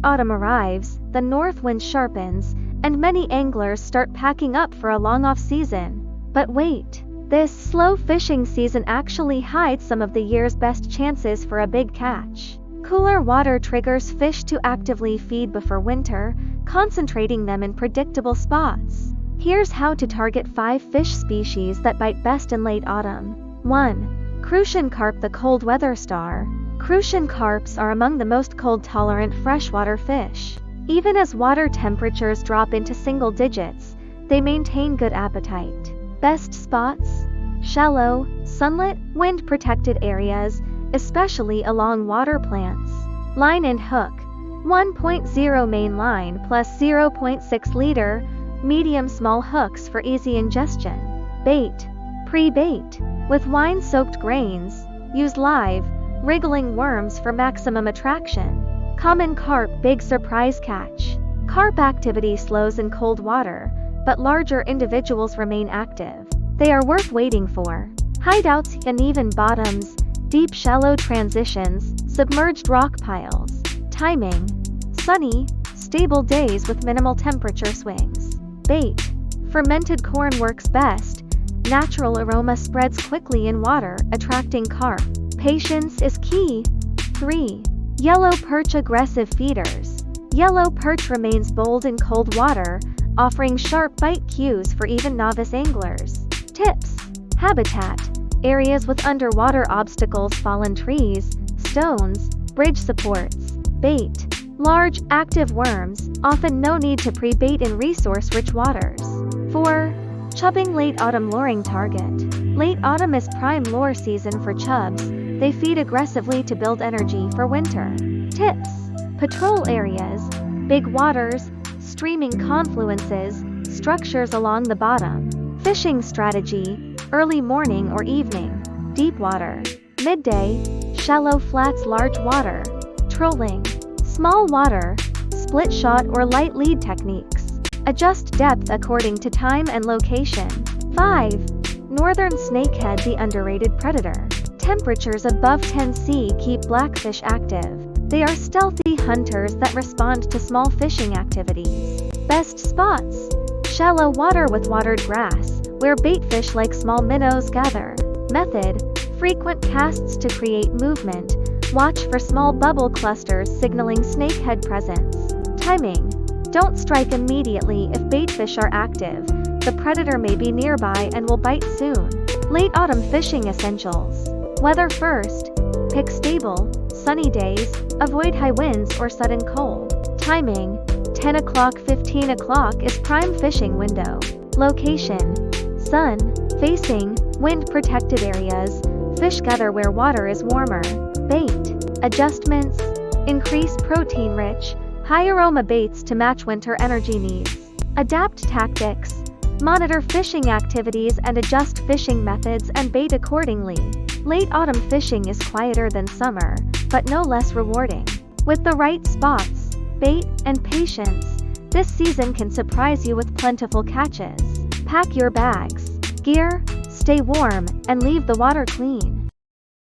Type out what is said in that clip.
autumn arrives, the north wind sharpens, and many anglers start packing up for a long off-season. But wait, this slow fishing season actually hides some of the year's best chances for a big catch. Cooler water triggers fish to actively feed before winter, concentrating them in predictable spots. Here's how to target 5 fish species that bite best in late autumn. 1. Crucian carp, the cold weather star. Crucian carps are among the most cold-tolerant freshwater fish. Even as water temperatures drop into single digits, they maintain good appetite. Best spots? Shallow, sunlit, wind-protected areas, especially along water plants. Line and hook. 1.0 main line plus 0.6 liter, medium-small hooks for easy ingestion. Bait. Pre-bait. With wine-soaked grains, use live, wriggling worms for maximum attraction. Common carp, big surprise catch. Carp activity slows in cold water, but larger individuals remain active. They are worth waiting for. Hideouts, uneven bottoms, deep shallow transitions, submerged rock piles. Timing. Sunny, stable days with minimal temperature swings. Bait. Fermented corn works best. Natural aroma spreads quickly in water, attracting carp. Patience is key. 3. Yellow perch, aggressive feeders. Yellow perch remains bold in cold water, offering sharp bite cues for even novice anglers. Tips. Habitat. Areas with underwater obstacles, fallen trees, stones, bridge supports. Bait. Large, active worms, often no need to pre-bait in resource-rich waters. 4. Chubbing, late autumn luring target. Late autumn is prime lure season for chubs. They feed aggressively to build energy for winter. Tips. Patrol areas, big waters, streaming confluences, structures along the bottom. Fishing strategy, early morning or evening. Deep water. Midday, shallow flats, large water. Trolling. Small water, split shot or light lead techniques. Adjust depth according to time and location. 5. Northern snakehead, the underrated predator. Temperatures above 10°C keep blackfish active. They are stealthy hunters that respond to small fishing activities. Best spots. Shallow water with watered grass, where baitfish like small minnows gather. Method. Frequent casts to create movement. Watch for small bubble clusters signaling snakehead presence. Timing. Don't strike immediately if baitfish are active. The predator may be nearby and will bite soon. Late autumn fishing essentials. Weather first. Pick stable, sunny days. Avoid high winds or sudden cold. Timing. 10 o'clock, 15 o'clock is prime fishing window. Location. Sun facing, wind protected areas. Fish gather where water is warmer. Bait. Adjustments. Increase protein-rich, high-aroma baits to match winter energy needs. Adapt tactics. Monitor fishing activities and adjust fishing methods and bait accordingly. Late autumn fishing is quieter than summer, but no less rewarding. With the right spots, bait, and patience, this season can surprise you with plentiful catches. Pack your bags, gear, stay warm, and leave the water clean.